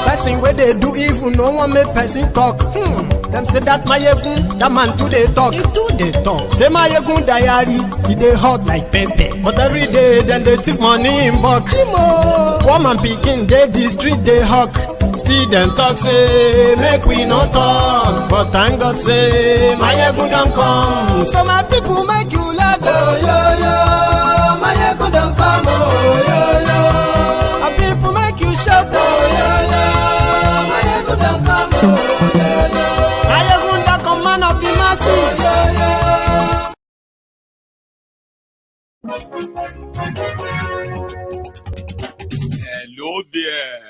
Person where they do even no one make person talk. Them say that Mayegun, that man too they talk. He do they talk. Say Mayegun diary, he they hot like pepper. But every day then they take money in bulk. Woman picking they the street they hawk. Still them talk say make we not talk. But thank God say Mayegun don't come. So my people make you laugh. Oh yo yo, Mayegun don't come. Oh yo yo, my people make you shout. Oh yo yo, Mayegun don't come. Oh yo yo, Mayegun don't come, man of the masses. Hello there.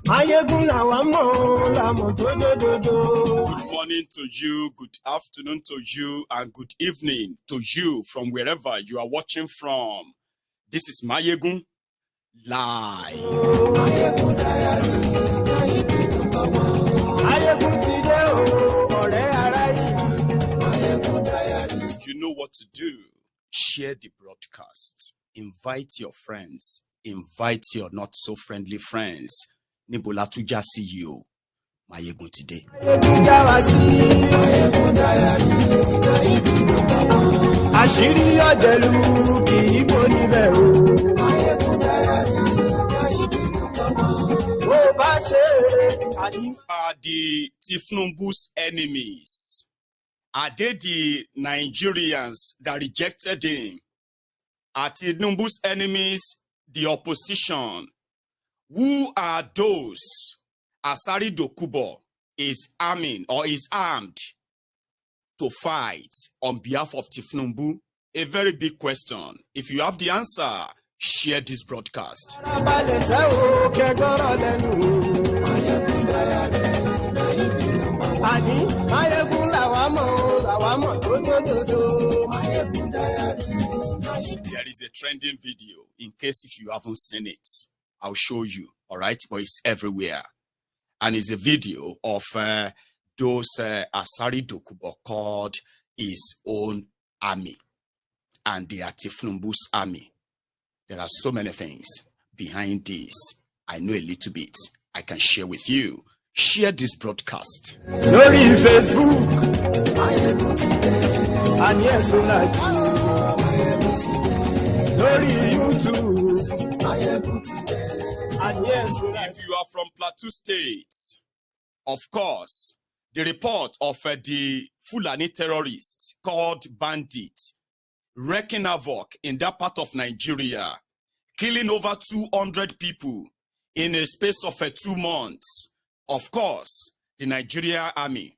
Good morning to you, good afternoon to you, and good evening to you from wherever you are watching from. This is Mayegun Live. You know what to do. Share the broadcast. Invite your friends. Invite your not so friendly friends. Nibola tuja see you. Mayegun today. Are the Tinubu's enemies? Are they the Nigerians that rejected him? Are Tinubu's enemies the opposition? Who are those Asari Dokubo is arming or is armed to fight on behalf of Tinubu? A very big question. If you have the answer, share this broadcast. There is a trending video. In case if you haven't seen it, I'll show you, all right? But it's everywhere. And it's a video of those Asari Dokubo called his own army. And they are Tinubu's army. There are so many things behind this. I know a little bit. I can share with you. Share this broadcast. Glory Facebook. And yes, Glory YouTube. If you are from Plateau State, of course, the report of the Fulani terrorists called bandits wreaking havoc in that part of Nigeria, killing over 200 people in a space of 2 months. Of course, the Nigeria Army,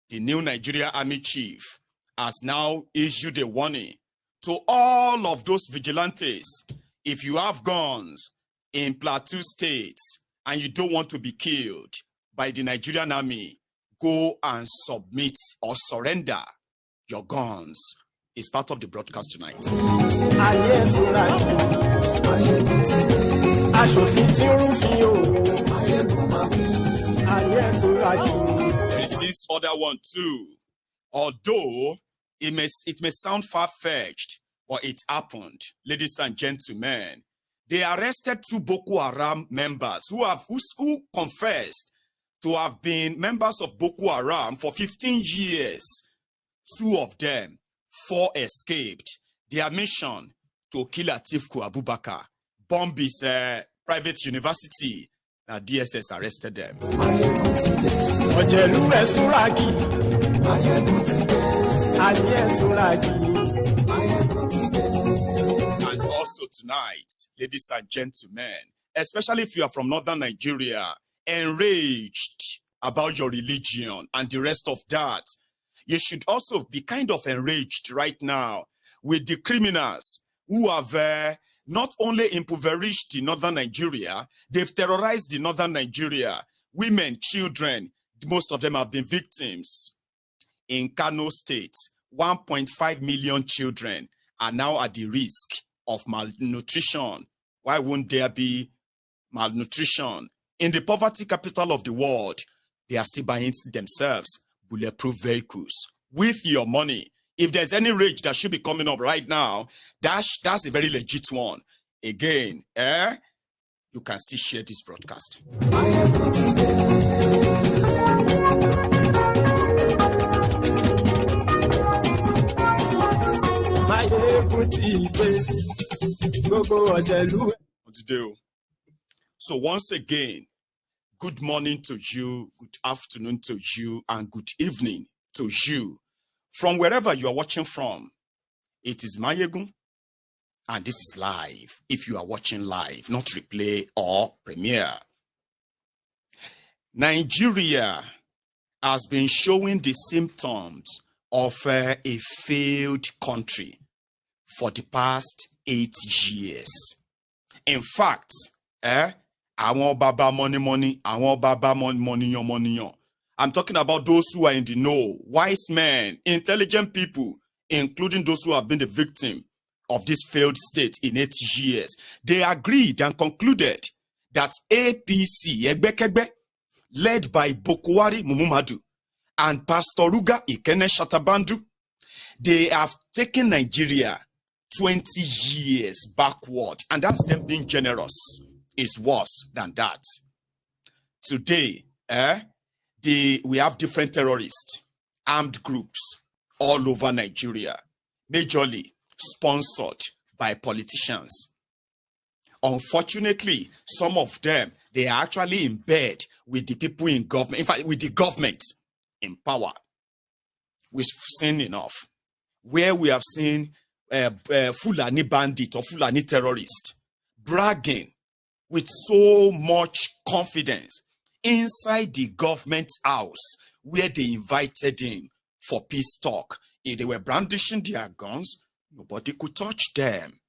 the new Nigeria Army chief, has now issued a warning to all of those vigilantes. If you have guns in Plateau State and you don't want to be killed by the Nigerian Army, go and submit or surrender your guns. It's part of the broadcast tonight. There is this other one too. Although it may sound far-fetched, but it happened, ladies and gentlemen. They arrested 2 Boko Haram members who confessed to have been members of Boko Haram for 15 years. 2 of them, 4 escaped. Their mission to kill Atiku Abubakar, bomb his private university. Now DSS arrested them. And also tonight, ladies and gentlemen, especially if you are from northern Nigeria, enraged about your religion and the rest of that, you should also be kind of enraged right now with the criminals who have not only impoverished the northern Nigeria, they've terrorized the northern Nigeria. Women, children, most of them have been victims. In Kano State, 1.5 million children are now at the risk of malnutrition. Why won't there be malnutrition? In the poverty capital of the world, they are still buying themselves bulletproof vehicles. With your money, If there's any rage that should be coming up right now, that's a very legit one. Again, you can still share this broadcast. So once again, good morning to you, good afternoon to you, and good evening to you. From wherever you are watching from, it is Mayegun, and this is live. If you are watching live, not replay or premiere. Nigeria has been showing the symptoms of a failed country for the past 8 years. In fact, I want baba money, I want baba money. I'm talking about those who are in the know, wise men, intelligent people, including those who have been the victim of this failed state in 8 years. They agreed and concluded that APC, Egbekegbe, led by Bokwari Mumumadu and Pastor Ruga Ikene Shatabandu, they have taken Nigeria 20 years backward, and that's them being generous. Is worse than that. Today, we have different terrorist armed groups all over Nigeria, majorly sponsored by politicians. Unfortunately, some of them, they are actually in bed with the people in government, in fact, with the government in power. We've seen enough. Where we have seen Fulani bandit or Fulani terrorist bragging with so much confidence inside the government house where they invited him for peace talk. If they were brandishing their guns, nobody could touch them.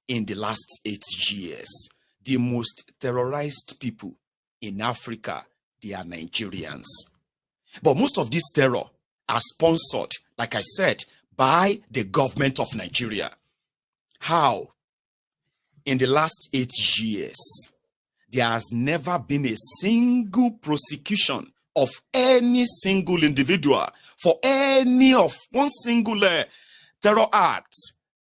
In the last 8 years, the most terrorized people in Africa, they are Nigerians. But most of this terror are sponsored, like I said, by the government of Nigeria. How? In the last 8 years, there has never been a single prosecution of any single individual for any of one single terror act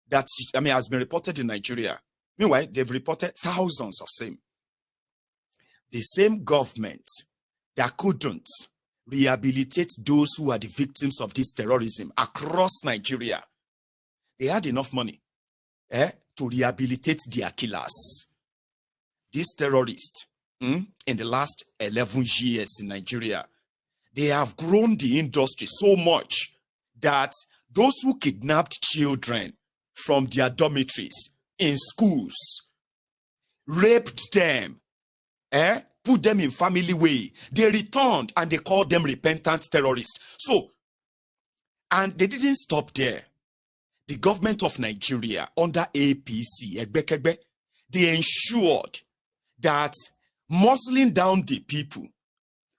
that has been reported in Nigeria. Meanwhile, they've reported thousands of same. The same government that couldn't rehabilitate those who are the victims of this terrorism across Nigeria, they had enough money to rehabilitate their killers. These terrorists, in the last 11 years in Nigeria, they have grown the industry so much that those who kidnapped children from their dormitories in schools, raped them, put them in family way, they returned and they called them repentant terrorists. So, and they didn't stop there. The government of Nigeria under APC, Egbekegbe, they ensured that muzzling down the people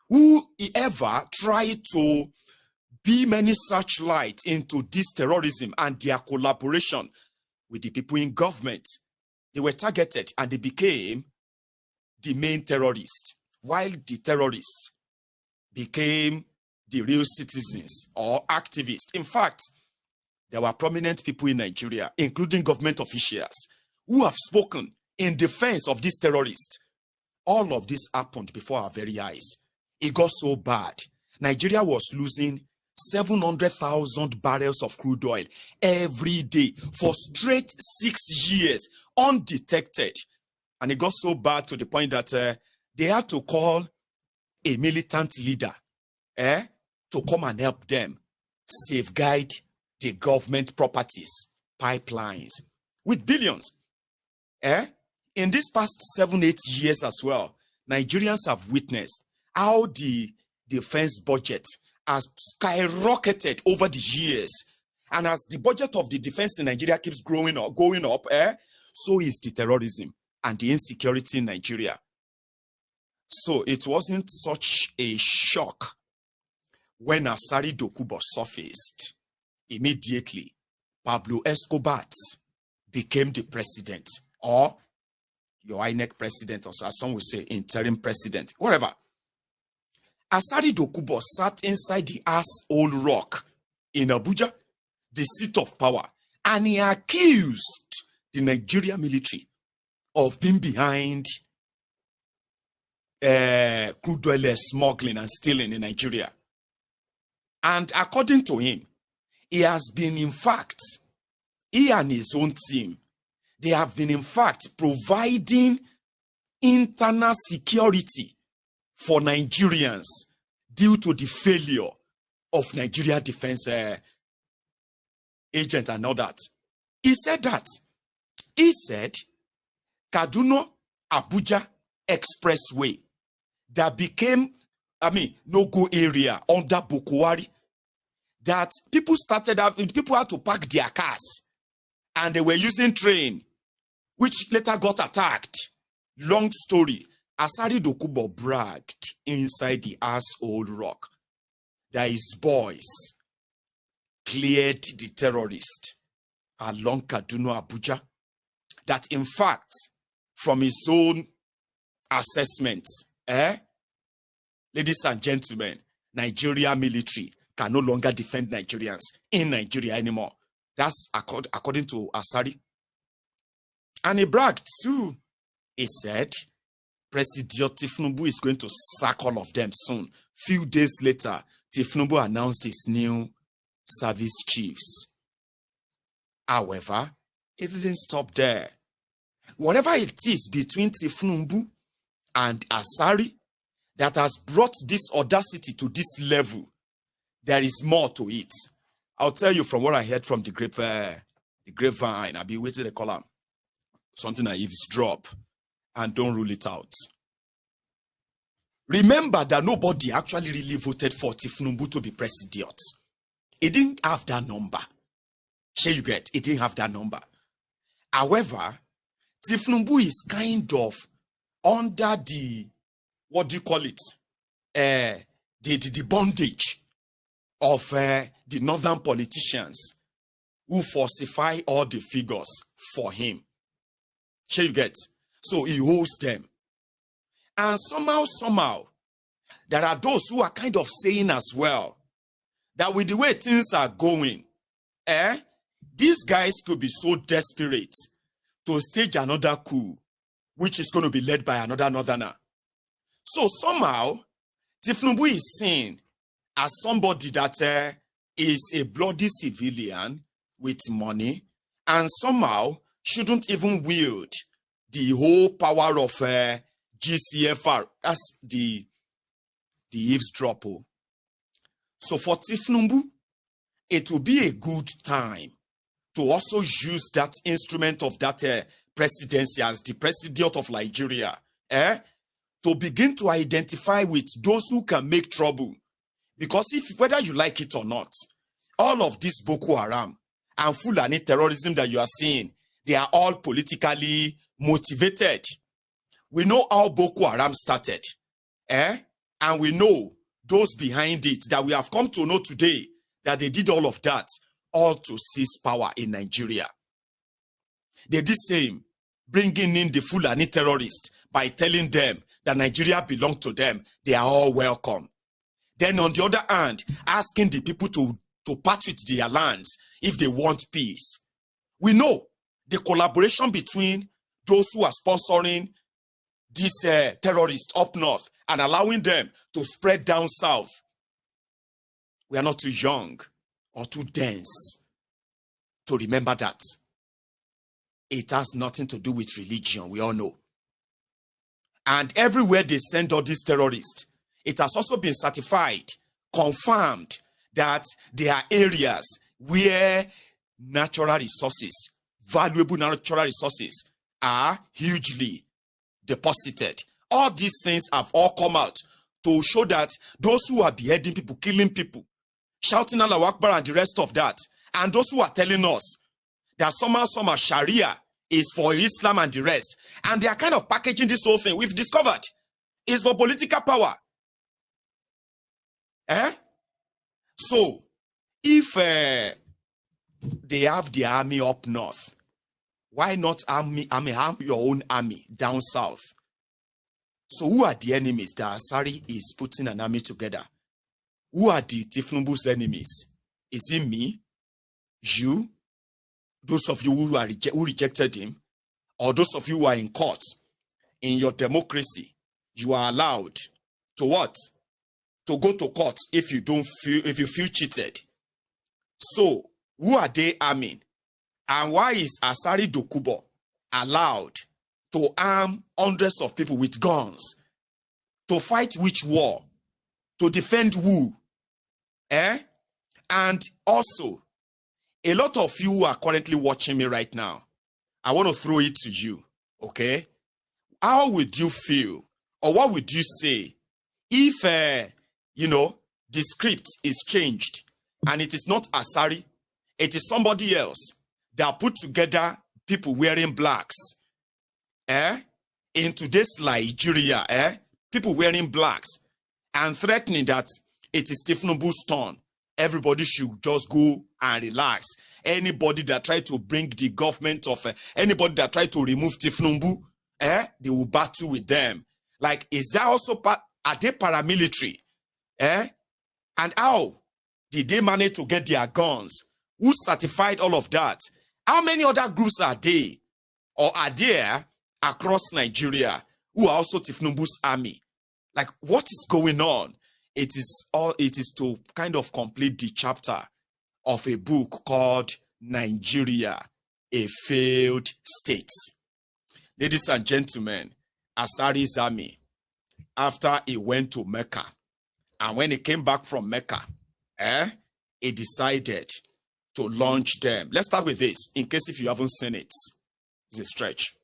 who ever tried to beam any searchlight into this terrorism and their collaboration with the people in government, they were targeted and they became the main terrorists, while the terrorists became the real citizens or activists. In fact, there were prominent people in Nigeria, including government officials, who have spoken in defense of these terrorists. All of this happened before our very eyes. It got so bad. Nigeria was losing 700,000 barrels of crude oil every day for straight 6 years, undetected. And it got so bad to the point that they had to call a militant leader to come and help them safeguard the government properties, pipelines, with billions. In this past 7-8 years as well, Nigerians have witnessed how the defense budget has skyrocketed over the years. And as the budget of the defense in Nigeria keeps going up, so is the terrorism and the insecurity in Nigeria. So it wasn't such a shock when Asari Dokubo surfaced. Immediately, Pablo Escobar became the president, or your INEC president, or as some will say, interim president, whatever. Asari Dokubo sat inside the asshole rock in Abuja, the seat of power, and he accused the Nigerian military of being behind crude oil smuggling and stealing in Nigeria. And according to him, he has been, in fact, he and his own team, they have been, in fact, providing internal security for Nigerians due to the failure of Nigeria defense agent and all that. He said that. He said, Kaduna Abuja Expressway that became, no-go area under Boko Haram, that people had to park their cars and they were using train, which later got attacked. Long story. Asari Dokubo bragged inside the asshole rock that his boys cleared the terrorist along Kaduna Abuja. That in fact, from his own assessment, ladies and gentlemen, Nigeria military can no longer defend Nigerians in Nigeria anymore. That's according to Asari. And he bragged too. He said, President Tinubu is going to sack all of them soon. Few days later, Tinubu announced his new service chiefs. However, it didn't stop there. Whatever it is between Tinubu and Asari that has brought this audacity to this level, there is more to it. I'll tell you from what I heard from the grapevine. I'll be waiting to call him. Something I eavesdrop and don't rule it out. Remember that nobody actually really voted for Tinubu to be president. It didn't have that number. Shall you get? It didn't have that number. However, Tinubu is kind of under the, what do you call it? The bondage of the northern politicians who falsify all the figures for him. Shall you get? So he holds them. And somehow, there are those who are kind of saying as well that with the way things are going, these guys could be so desperate to stage another coup, which is going to be led by another northerner. So somehow, Tinubu is seen as somebody that is a bloody civilian with money and somehow shouldn't even wield the whole power of GCFR. That's the eavesdrop. So for Tinubu, it will be a good time to also use that instrument of that presidency as the president of Nigeria, to begin to identify with those who can make trouble. Because whether you like it or not, all of this Boko Haram and Fulani terrorism that you are seeing, they are all politically motivated. We know how Boko Haram started, and we know those behind it that we have come to know today that they did all of that, all to seize power in Nigeria. They did same, bringing in the Fulani terrorists by telling them that Nigeria belonged to them. They are all welcome. Then on the other hand, asking the people to part with their lands if they want peace. We know the collaboration between those who are sponsoring these terrorists up north and allowing them to spread down south. We are not too young or too dense to remember that. It has nothing to do with religion, we all know. And everywhere they send all these terrorists, it has also been certified, confirmed that there are areas where natural resources, valuable natural resources, are hugely deposited. All these things have all come out to show that those who are beheading people, killing people, shouting Allahu Akbar and the rest of that, and those who are telling us that somehow Sharia is for Islam and the rest, and they are kind of packaging this whole thing, we've discovered, is for political power. So, if they have the army up north, why not arm your own army down south? So who are the enemies that Asari is putting an army together? Who are the Tinubu's enemies? Is it me? You? Those of you who rejected him? Or those of you who are in court? In your democracy, you are allowed to what? To go to court if you feel cheated. So, who are they arming? And why is Asari Dokubo allowed to arm hundreds of people with guns? To fight which war? To defend who? And also, a lot of you who are currently watching me right now, I want to throw it to you, okay? How would you feel, or what would you say if, the script is changed and it is not Asari, it is somebody else that put together people wearing blacks, in today's Nigeria, people wearing blacks and threatening that it is Tinubu's turn. Everybody should just go and relax. Anybody that try to bring the government of, anybody that try to remove Tinubu, they will battle with them. Like, is that also are they paramilitary? And how did they manage to get their guns? Who certified all of that? How many other groups are they, or are there across Nigeria who are also Tinubu's army? Like, what is going on? It is to kind of complete the chapter of a book called Nigeria, a Failed State. Ladies and gentlemen, Asari's army, after he went to Mecca, and when he came back from Mecca, he decided to launch them. Let's start with this, in case if you haven't seen it. It's a stretch.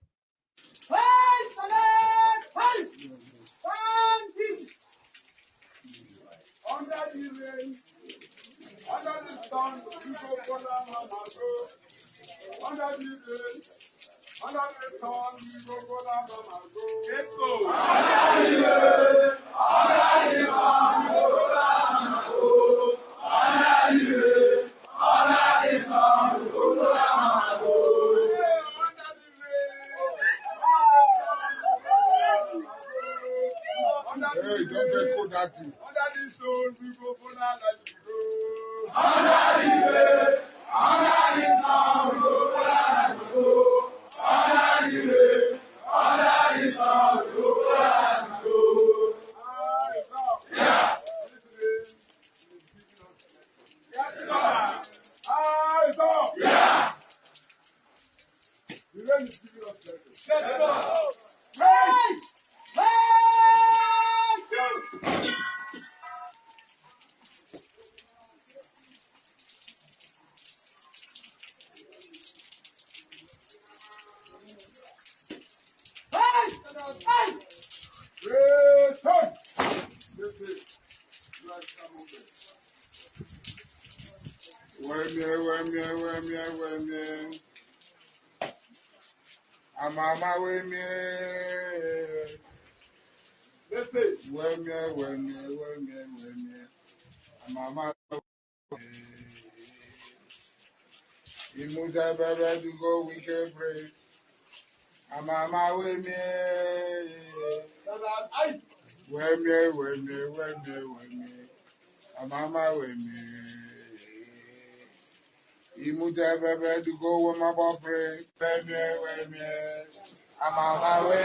Under the rain, under the sun, people go down and go. Under the rain, under the sun, people go down and go. Let's go. Under the rain, under the sun, people go down and go. Under the rain, under the sun, people go down and go. Hey, don't get caught that thing. Under the sun, we go for that like you go. Under the rain, under the sun, we go for that like you go. Under the rain, under the sun, we go for that like you go. Yeah. Yeah. The rain is giving us pleasure. Let's go. Hey! Hey! I'm on my way, man. Let's see. I'm on my way. You move that baby to go, we can pray. I'm on my way, man. I'm on my way, man. You move that baby to go with my ball pray. I'm on my way,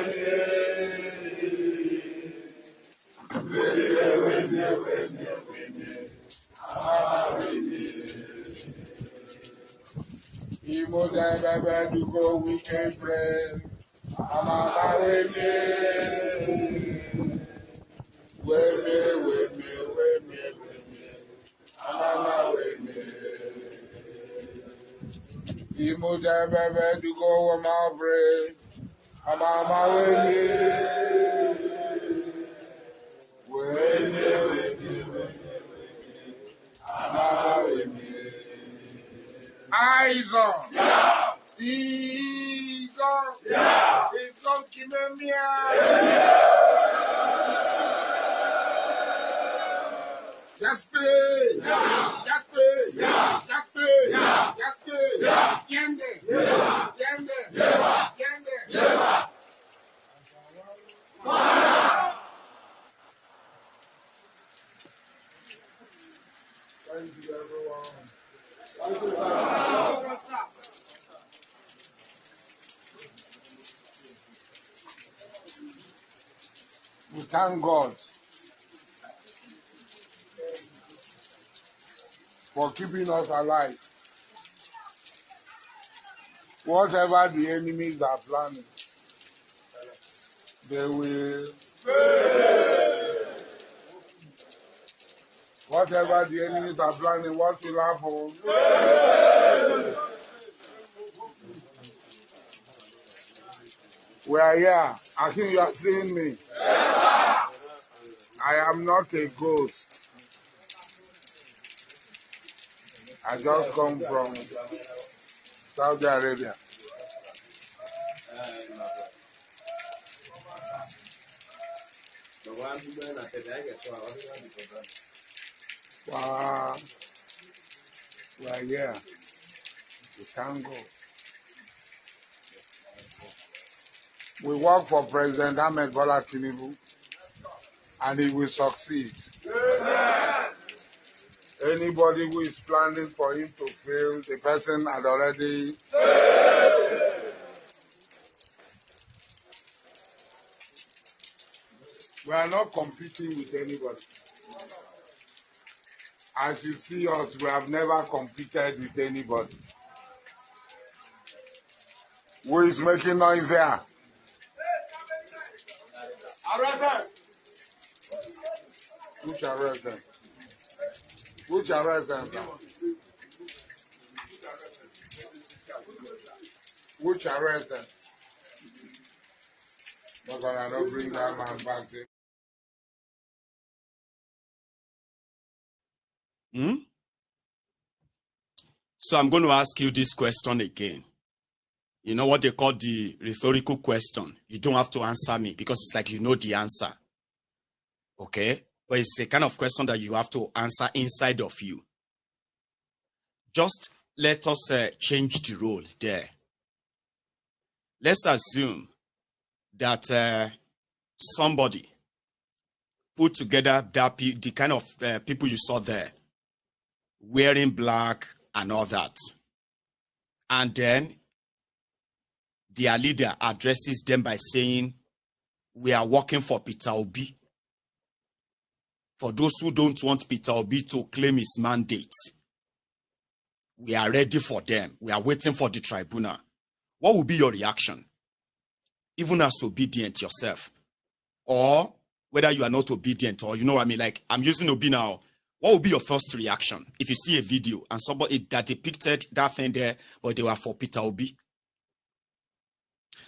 You move that baby to go, we can pray. I'm on my way, I'm on my way, You move that baby to go with my pray. I'm on my way, I'm on my way, Eyes on. Yeah. Ease on. Yeah. It's on Kimemia. Yeah. Just pay. Yeah. Just pay. Yeah. Just pay. Yeah. Just pay. Yeah. Yende. Yeah. Yende. Yeah. Yende. Yeah. Thank you, everyone. We thank God for keeping us alive. Whatever the enemies are planning, they will. Whatever the enemies are planning, what will happen? We are here. I think you are seeing me. I am not a ghost. I just come from Saudi Arabia. Wow. We are here. We thank God. We work for President Ahmed Bola Tinubu, and he will succeed. Anybody who is planning for him to fail, the person had already. We are not competing with anybody. As you see us, we have never competed with anybody. Who is making noise here? Arrest. Which arrest them? Which arrest them? Which arrest them? But I don't bring that man back there. So I'm going to ask you this question again. You know what they call the rhetorical question. You don't have to answer me because it's like you know the answer. Okay? But it's a kind of question that you have to answer inside of you. Just let us change the role there. Let's assume that somebody put together the kind of people you saw there, wearing black and all that. And then their leader addresses them by saying, we are working for Peter Obi. For those who don't want Peter Obi to claim his mandate, we are ready for them. We are waiting for the tribunal. What will be your reaction? Even as obedient yourself. Or whether you are not obedient, or you know what I mean, like I'm using Obi now. What will be your first reaction if you see a video and somebody that depicted that thing there, but they were for Peter Obi?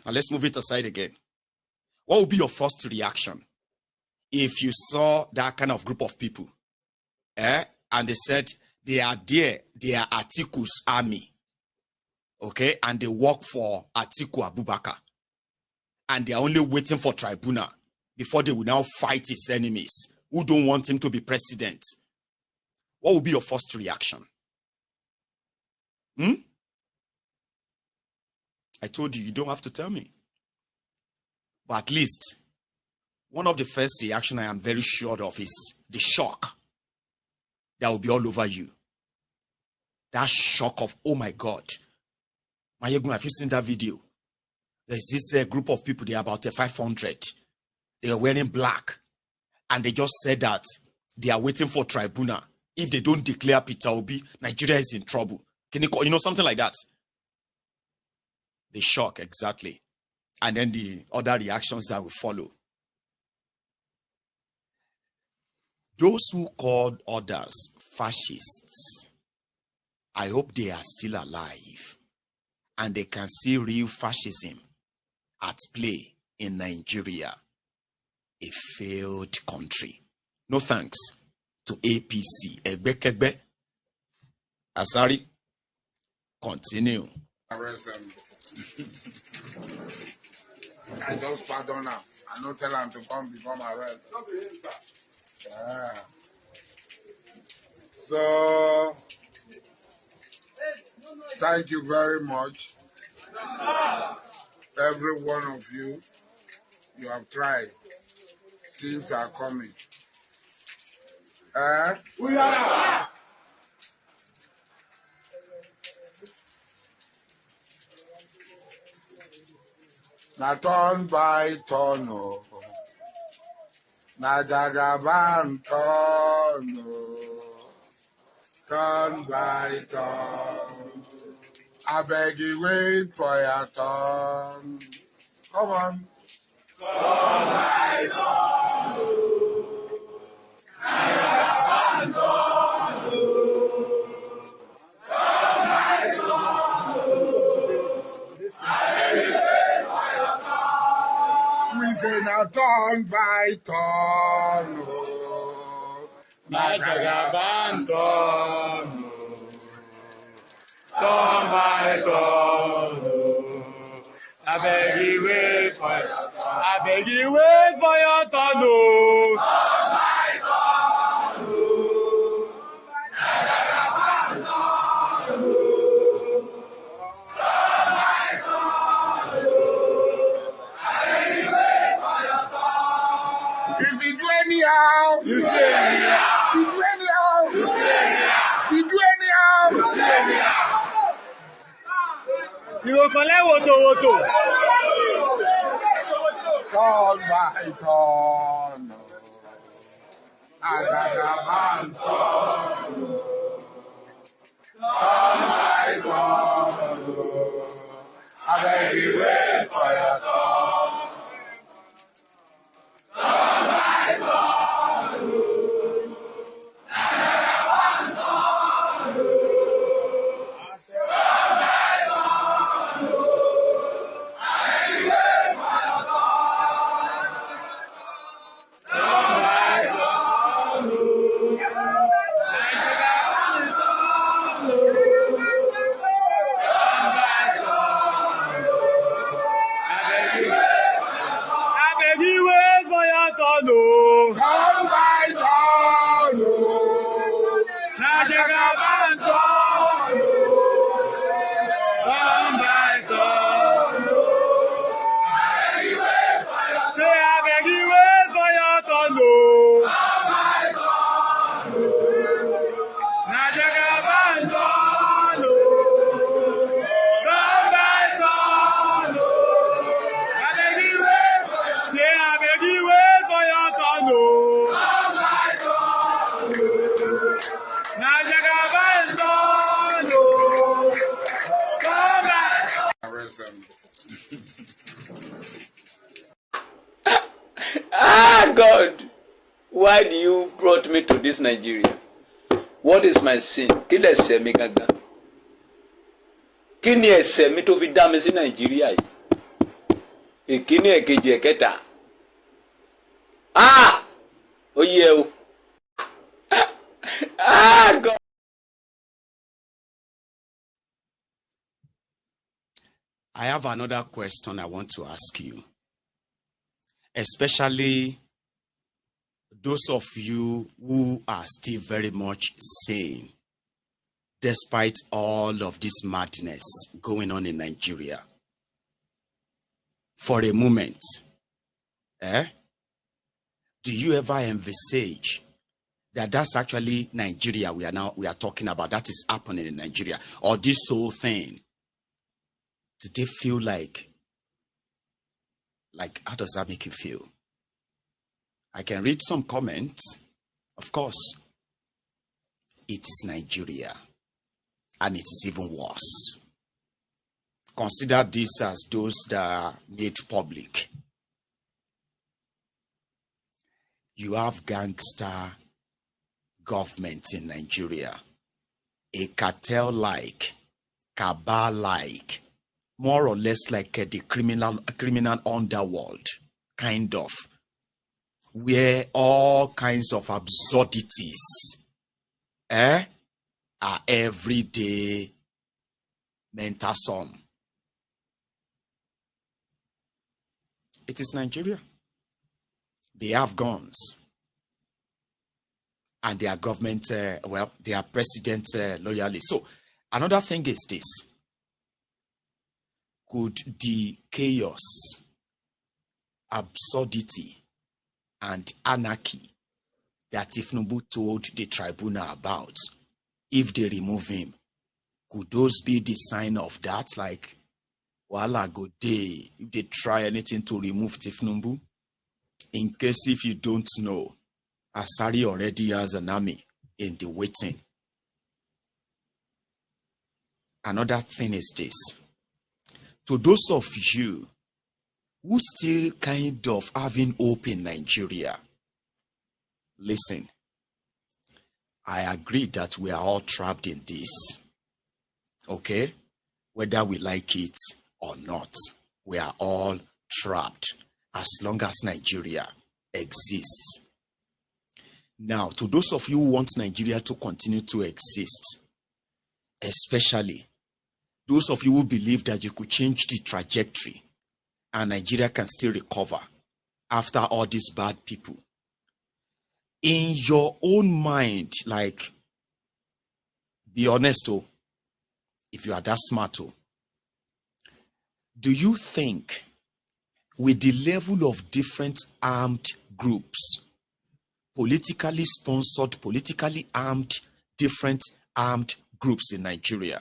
Now let's move it aside again. What will be your first reaction if you saw that kind of group of people? And they said they are there, they are Atiku's army. Okay, and they work for Atiku Abubakar. And they are only waiting for tribunal before they will now fight his enemies who don't want him to be president. What will be your first reaction? I told you, you don't have to tell me. But at least, one of the first reactions I am very sure of is the shock that will be all over you. That shock of, oh my God. Mayegun, have you seen that video? There's this group of people, they're about 500. They are wearing black. And they just said that they are waiting for tribunal. If they don't declare Peter Obi, Nigeria is in trouble. Can you call, something like that? The shock, exactly. And then the other reactions that will follow. Those who called others fascists, I hope they are still alive and they can see real fascism at play in Nigeria, a failed country. No thanks to APC. Egbe. Asari, continue. Arrest them. I just pardon her. I don't tell them to come become arrest. Yeah. So, thank you very much. Every one of you, you have tried. Things are coming. We are. Now turn by turn. Najagaban turn, turn by turn. I beg you, wait for your turn. Come on. Turn by turn. Najagaban turn, turn by turn. I beg you, wait for your turn. We say now turn by turn. Najagaban turn, turn by turn. I beg you wait for your turn. I beg you wait for your turn. Turn by turn. Najagaban turn, turn by turn. I beg you wait for your turn. If you do anyhow, you say anyhow. You do anyhow, you say anyhow. You do anyhow, you say anyhow. You will collect woto. Turn by turn. Najagaban turn, turn by turn. I beg you wait for your turn. Turn by turn. Najagaban turn, turn by turn. I beg you wait for your turn. Turn by turn. Najagaban turn, turn by turn. I beg you wait for your turn. Turn by turn. Najagaban turn, turn by turn. I beg you wait for your turn. Say I beg you wait for your turn. Turn by turn. Najagaban turn, turn by turn. I beg you wait for your turn. Say I beg you wait for your turn. Turn by turn. Najagaban turn, turn by turn. Arrest them. Ah, God, why do you brought me to this Nigeria? What is my sin? Kí lẹ ṣẹ̀ mi gangan? Kí ni ẹ̀ṣẹ̀ mi tó fi dá mi sí Nàìjíríà yìí? Ìkíní, èkejì, ẹ̀kẹta. Ah! Ó yẹ o. Ah, God. I have another question I want to ask you, especially those of you who are still very much sane despite all of this madness going on in Nigeria. For a moment, do you ever envisage that that's actually Nigeria we are talking about, that is happening in Nigeria, or this whole thing? Do they feel like how does that make you feel? I can read some comments. Of course, it is Nigeria, and it is even worse. Consider this as those that are made public. You have gangster government in Nigeria, a cartel-like, cabal-like, more or less like the criminal underworld, kind of, where all kinds of absurdities are everyday mental sum. It is Nigeria. They have guns. And their government, their president loyalists. So another thing is this. Could the chaos, absurdity, and anarchy that Tinubu told the tribunal about, if they remove him, could those be the sign of that? Like, wala go day, if they try anything to remove Tinubu? In case if you don't know, Asari already has an army in the waiting. Another thing is this. To those of you who still kind of having hope in Nigeria, listen, I agree that we are all trapped in this. Okay? Whether we like it or not, we are all trapped as long as Nigeria exists. Now, to those of you who want Nigeria to continue to exist, especially those of you who believe that you could change the trajectory and Nigeria can still recover after all these bad people, in your own mind, like, be honest, oh, if you are that smart, oh, do you think with the level of different armed groups, politically sponsored, politically armed, different armed groups in Nigeria,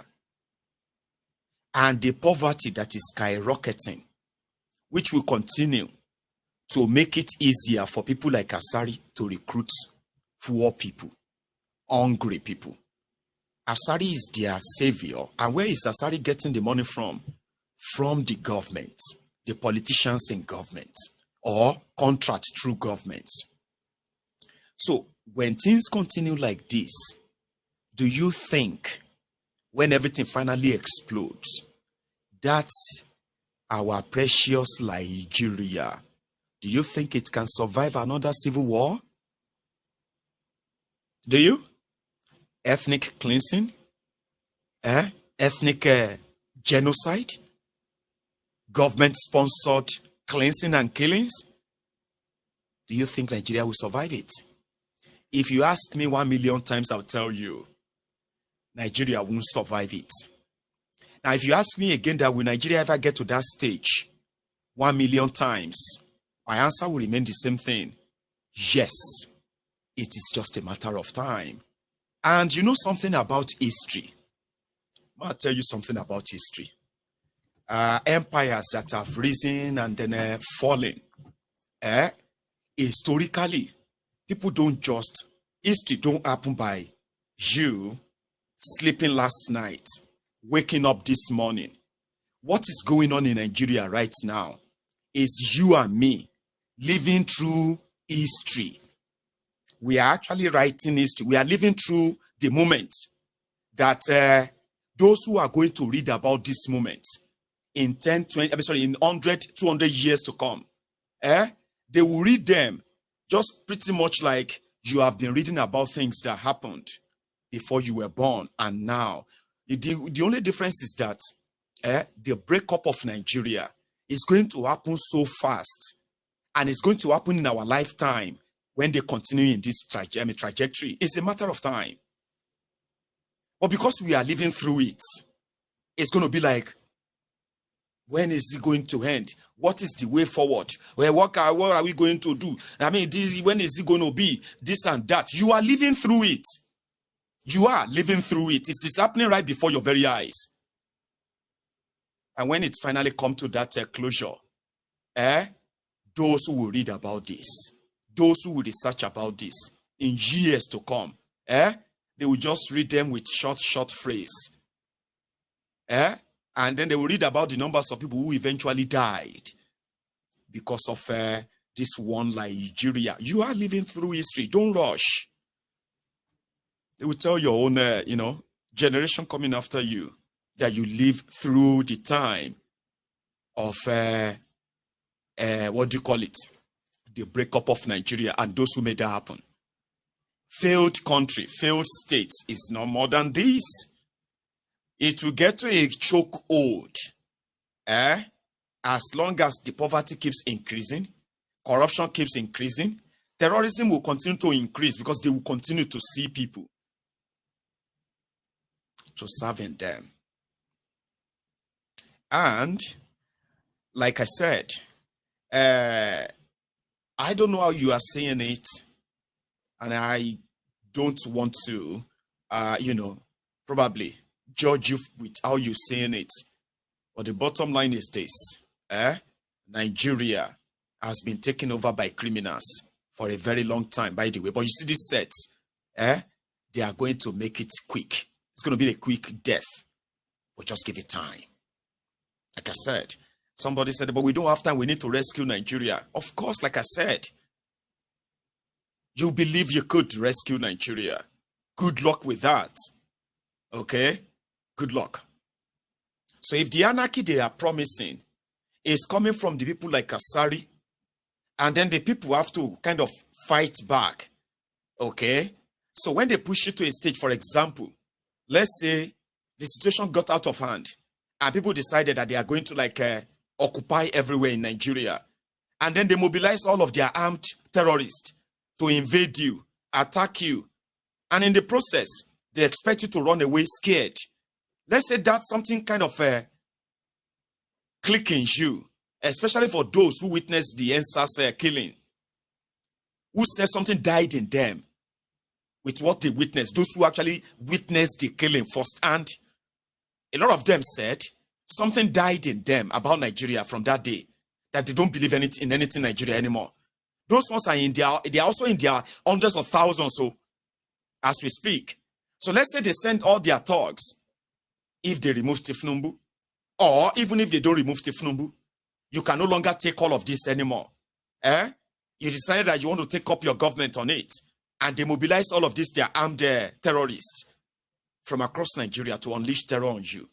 and the poverty that is skyrocketing, which will continue to make it easier for people like Asari to recruit poor people, hungry people? Asari is their savior. And where is Asari getting the money from? From the government, the politicians in government, or contract through government. So when things continue like this, do you think when everything finally explodes, that our precious Nigeria, do you think it can survive another civil war? Do you? Ethnic cleansing? Ethnic genocide? Government-sponsored cleansing and killings? Do you think Nigeria will survive it? If you ask me 1 million times, I'll tell you, Nigeria won't survive it. Now, if you ask me again that will Nigeria ever get to that stage 1 million times, my answer will remain the same thing. Yes, it is just a matter of time. And you know something about history? I'll tell you something about history. Empires that have risen and then fallen. Historically, people don't just, history don't happen by you sleeping last night, waking up this morning. What is going on in Nigeria right now is you and me living through history. We are actually writing history. We are living through the moment that those who are going to read about this moment in 10, 20, in 100, 200 years to come, they will read them just pretty much like you have been reading about things that happened before you were born and now. The only difference is that the breakup of Nigeria is going to happen so fast, and it's going to happen in our lifetime when they continue in this trajectory. It's a matter of time. But because we are living through it, it's going to be like, when is it going to end? What is the way forward? Well, what are we going to do? I mean, when is it going to be? This and that. You are living through it. You are living through it. It's happening right before your very eyes. And when it finally comes to that closure, those who will read about this, those who will research about this in years to come, they will just read them with short phrase. And then they will read about the numbers of people who eventually died because of this one Nigeria. You are living through history. Don't rush. They will tell your own, generation coming after you that you live through the time of, what do you call it? The breakup of Nigeria and those who made that happen. Failed country, failed states is no more than this. It will get to a chokehold. As long as the poverty keeps increasing, corruption keeps increasing, terrorism will continue to increase because they will continue to see people to serving them. And like I said, I don't know how you are saying it, and I don't want to, probably judge you with how you're saying it. But the bottom line is this, Nigeria has been taken over by criminals for a very long time, by the way. But you see this set, they are going to make it quick. It's going to be a quick death. But just give it time. Like I said, somebody said, but we don't have time. We need to rescue Nigeria. Of course, like I said, you believe you could rescue Nigeria. Good luck with that. Okay? Good luck. So if the anarchy they are promising is coming from the people like Asari, and then the people have to kind of fight back, okay? So when they push it to a stage, for example, let's say the situation got out of hand, and people decided that they are going to occupy everywhere in Nigeria, and then they mobilize all of their armed terrorists to invade you, attack you, and in the process, they expect you to run away scared. Let's say that's something kind of click in you, especially for those who witnessed the EndSARS killing, who said something died in them with what they witnessed, those who actually witnessed the killing firsthand. A lot of them said something died in them about Nigeria from that day, that they don't believe in anything Nigeria anymore. Those ones are they are also in their hundreds of thousands, so as we speak. So let's say they send all their thugs. If they remove Tinubu, or even if they don't remove Tinubu, you can no longer take all of this anymore. You decided that you want to take up your government on it, and they mobilize all of this, their armed terrorists from across Nigeria to unleash terror on you.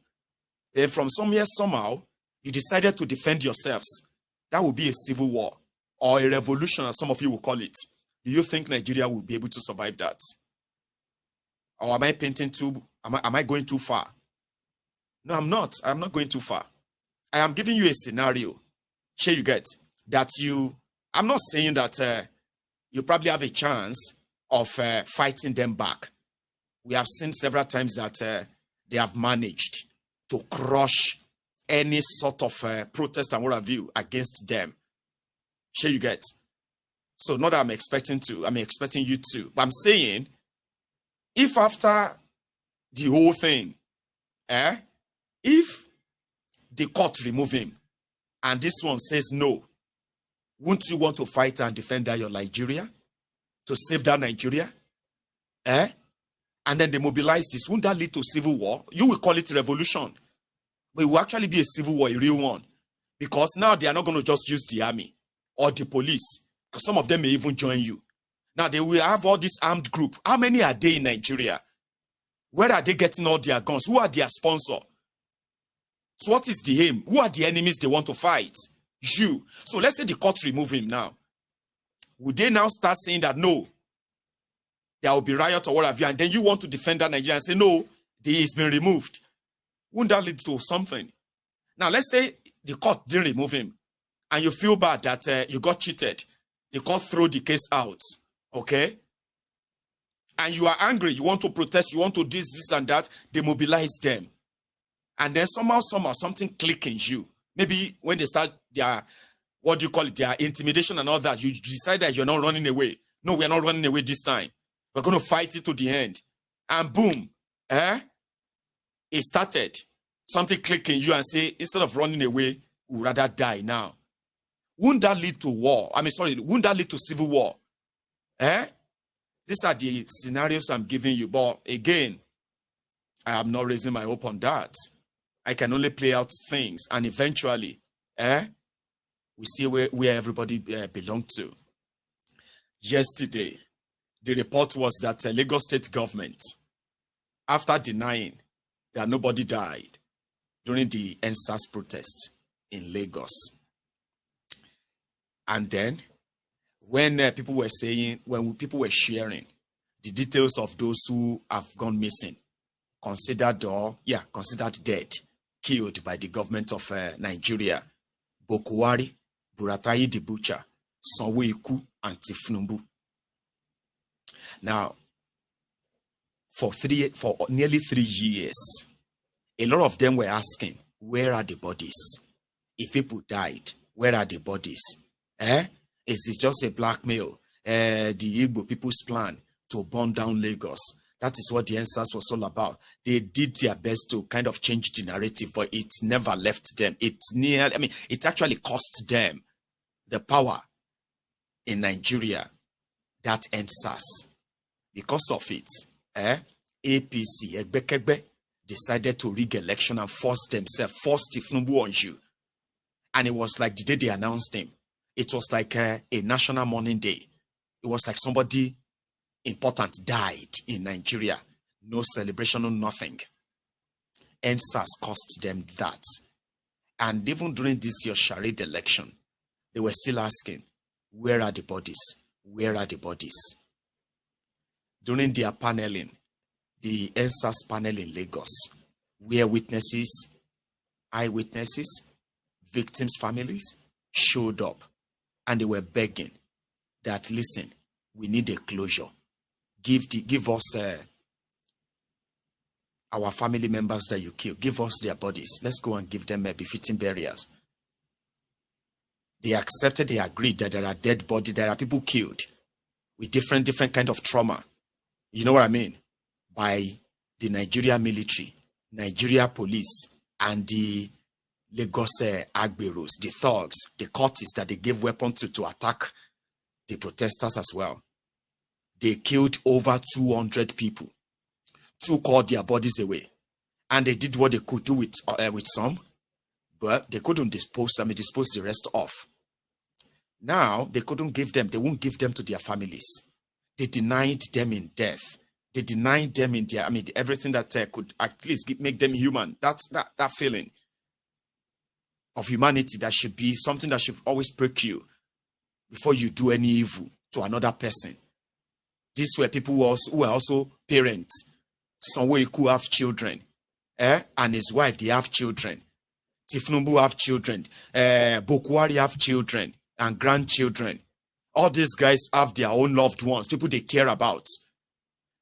Then from somewhere, somehow, you decided to defend yourselves. That would be a civil war, or a revolution, as some of you will call it. Do you think Nigeria will be able to survive that? Or am I painting am I going too far? No, I'm not. I'm not going too far. I am giving you a scenario. Sure, you get that I'm not saying that you probably have a chance of fighting them back. We have seen several times that they have managed to crush any sort of protest and what have you against them. Sure, you get. So not that I'm expecting you to. But I'm saying, if after the whole thing, if the court remove him, and this one says no, wouldn't you want to fight and defend that your Nigeria? To save that Nigeria? And then they mobilize this. Wouldn't that lead to civil war? You will call it revolution. But it will actually be a civil war, a real one. Because now they are not going to just use the army or the police. Because some of them may even join you. Now they will have all this armed group. How many are they in Nigeria? Where are they getting all their guns? Who are their sponsor? So what is the aim? Who are the enemies they want to fight? You. So let's say the court remove him now. Would they now start saying that no, there will be riot or whatever, and then you want to defend that Nigeria and say no, he's been removed? Wouldn't that lead to something? Now let's say the court didn't remove him, and you feel bad that you got cheated. The court threw the case out, okay? And you are angry, you want to protest, you want to this and that. They mobilize them. And then somehow, something click in you. Maybe when they start their, their intimidation and all that, you decide that you're not running away. No, we're not running away this time. We're going to fight it to the end. And boom, it started. Something click in you and say, instead of running away, we'd rather die now. Wouldn't that lead to war? Wouldn't that lead to civil war? These are the scenarios I'm giving you. But again, I am not raising my hope on that. I can only play out things, and eventually, we see where everybody belongs to. Yesterday, the report was that Lagos state government, after denying that nobody died during the EndSARS protest in Lagos, and then when people were sharing the details of those who have gone missing, considered dead, killed by the government of Nigeria, Bokuwari, Buratai the Butcher, Sanwo-Iku, and Tinubu. Now, for nearly 3 years, a lot of them were asking, where are the bodies? If people died, where are the bodies? Is it just a blackmail? The Igbo people's plan to burn down Lagos. That is what the EndSARS was all about. They did their best to kind of change the narrative, but it never left them. It actually cost them. the power in Nigeria that EndSARS. Because of it, APC, Egbekegbe, decided to rig election and force Tinubu on you. And it was like the day they announced him, it was like a national mourning day. It was like somebody important died in Nigeria. No celebration, no nothing. EndSARS cost them that. And even during this year's charade election, they were still asking, where are the bodies? Where are the bodies? During their paneling, the EndSARS panel in Lagos, where witnesses, eyewitnesses, victims' families showed up, and they were begging that, listen, we need a closure. Give us our family members that you killed. Give us their bodies. Let's go and give them befitting burials. They accepted, they agreed that there are dead bodies, there are people killed with different kind of trauma. You know what I mean? By the Nigeria military, Nigeria police, and the Lagos Agberos, the thugs, the cultists that they gave weapons to attack the protesters as well. They killed over 200 people, took all their bodies away, and they did what they could do with some, but they couldn't dispose the rest off. Now they couldn't give them, they won't give them to their families. They denied them in death. They denied them in their, everything that could at least make them human. That's that feeling of humanity that should be something that should always prick you before you do any evil to another person. These were people who were also parents. Sonwe could have children, and his wife, they have children. Tinubu have children. Bokwari have children and grandchildren. All these guys have their own loved ones, people they care about.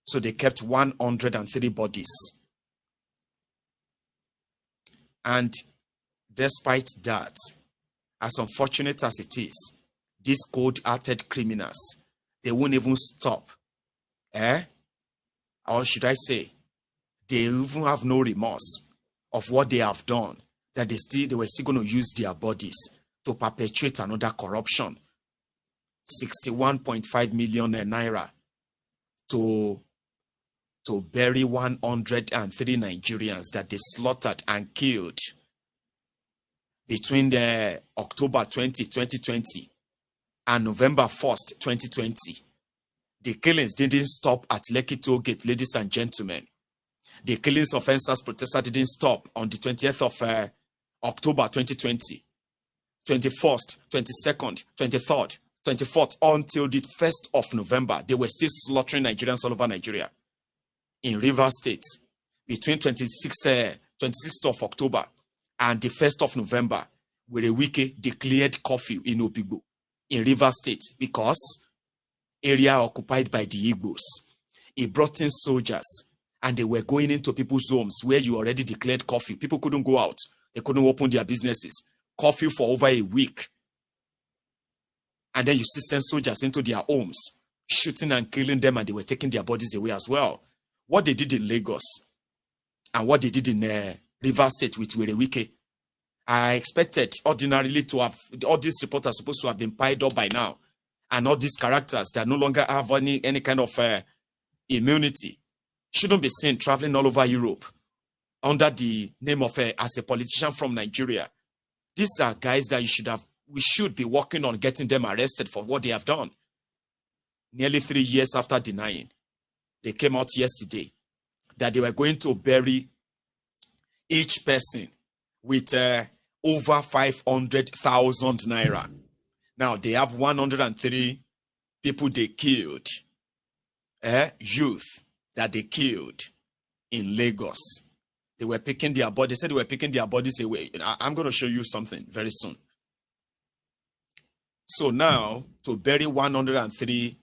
So they kept 103 bodies. And despite that, as unfortunate as it is, these cold-hearted criminals, they won't even stop. Or should I say, they even have no remorse of what they have done, that they were still going to use their bodies to perpetuate another corruption. 61.5 million naira to bury 103 Nigerians that they slaughtered and killed between the October 2020 and November 1st, 2020. The killings didn't stop at Lekki Toll Gate, ladies and gentlemen. The killings of EndSARS protesters didn't stop on the 20th of October 2020, 21st, 22nd, 23rd, 24th, until the 1st of November. They were still slaughtering Nigerians all over Nigeria. In Rivers State, between 26th of October and the 1st of November, Werewike declared curfew in Obigbo, in Rivers State, because area occupied by the Igbos. He brought in soldiers, and they were going into people's homes where you already declared curfew. People couldn't go out. They couldn't open their businesses. Curfew for over a week. And then you still send soldiers into their homes, shooting and killing them, and they were taking their bodies away as well. What they did in Lagos and what they did in Rivers State with Werewike, I expected ordinarily to have, all these reports are supposed to have been piled up by now. And all these characters that no longer have any kind of immunity shouldn't be seen traveling all over Europe under the name of as a politician from Nigeria. These are guys that we should be working on getting them arrested for what they have done. Nearly 3 years after denying, they came out yesterday that they were going to bury each person with over 500,000 naira. Now, they have 103 people they killed, youth that they killed in Lagos. They were picking their bodies. They said they were picking their bodies away. I'm going to show you something very soon. So now, to bury 103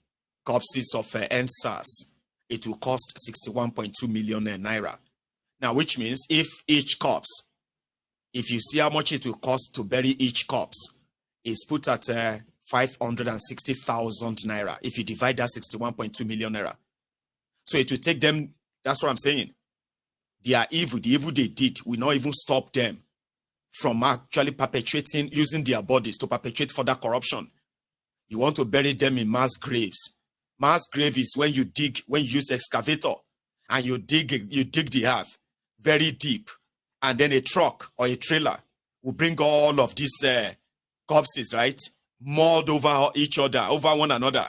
corpses of EndSARS, it will cost 61.2 million naira. Now, which means if each corpse, if you see how much it will cost to bury each corpse, is put at 560,000 naira. If you divide that 61.2 million naira. So it will take them, that's what I'm saying. Their evil, the evil they did will not even stop them from actually perpetrating, using their bodies to perpetrate further corruption. You want to bury them in mass graves. Mass grave is when you use excavator and you dig the earth very deep, and then a truck or a trailer will bring all of these corpses, right, mauled over each other, over one another,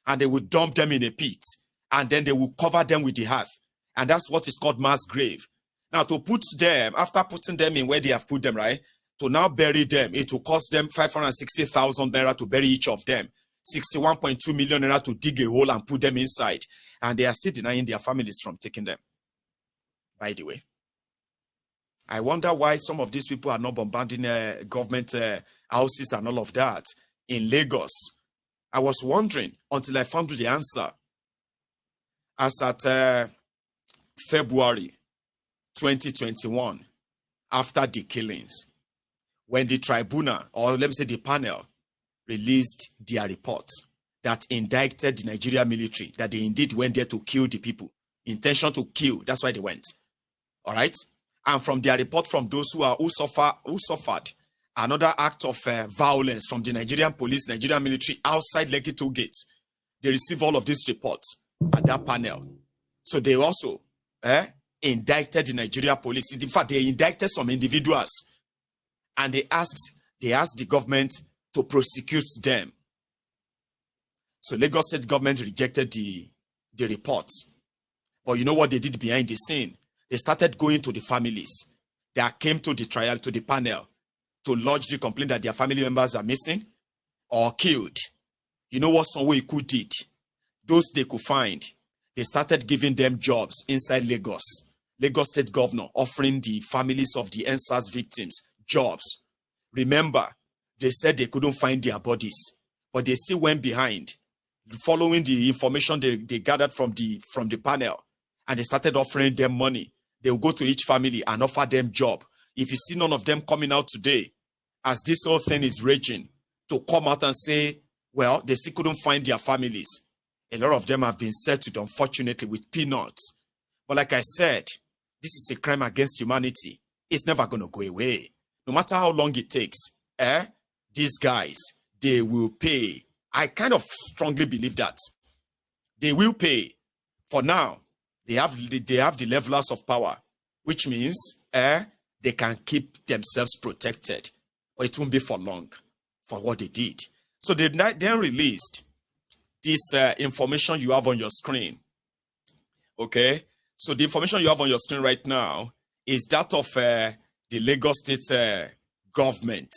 and they will dump them in a pit, and then they will cover them with the earth, and that's what is called mass grave. Now, to put them, after putting them in where they have put them, right, to now bury them, it will cost them 560,000 naira to bury each of them, 61.2 million naira to dig a hole and put them inside, and they are still denying their families from taking them. By the way, I wonder why some of these people are not bombarding government houses and all of that in Lagos. I was wondering until I found the answer. As at February 2021, after the killings, when the tribunal, or let me say the panel, released their report that indicted the Nigerian military, that they indeed went there to kill the people. Intention to kill, that's why they went. All right? And from their report, from those who suffered another act of violence from the Nigerian police, Nigerian military outside Lekki Toll Gate, they received all of these reports at that panel. So they also indicted the Nigerian police. In fact, they indicted some individuals, and they asked the government to prosecute them. So Lagos State government rejected the reports. But you know what they did behind the scene? They started going to the families that came to the trial, to the panel, to lodge the complaint that their family members are missing or killed. You know what Sanwo-Iku did? Those they could find, they started giving them jobs inside Lagos. Lagos State governor offering the families of the EndSARS victims jobs. Remember, they said they couldn't find their bodies, but they still went behind, following the information they gathered from the panel, and they started offering them money. They will go to each family and offer them job. If you see none of them coming out today, as this whole thing is raging, to come out and say, well, they still couldn't find their families. A lot of them have been settled, unfortunately, with peanuts. But like I said, this is a crime against humanity. It's never going to go away. No matter how long it takes, these guys, they will pay. I kind of strongly believe that. They will pay. For now, they have the levelers of power, which means they can keep themselves protected. But it won't be for long for what they did. So they then released this information you have on your screen. Okay? So the information you have on your screen right now is that of the Lagos State government.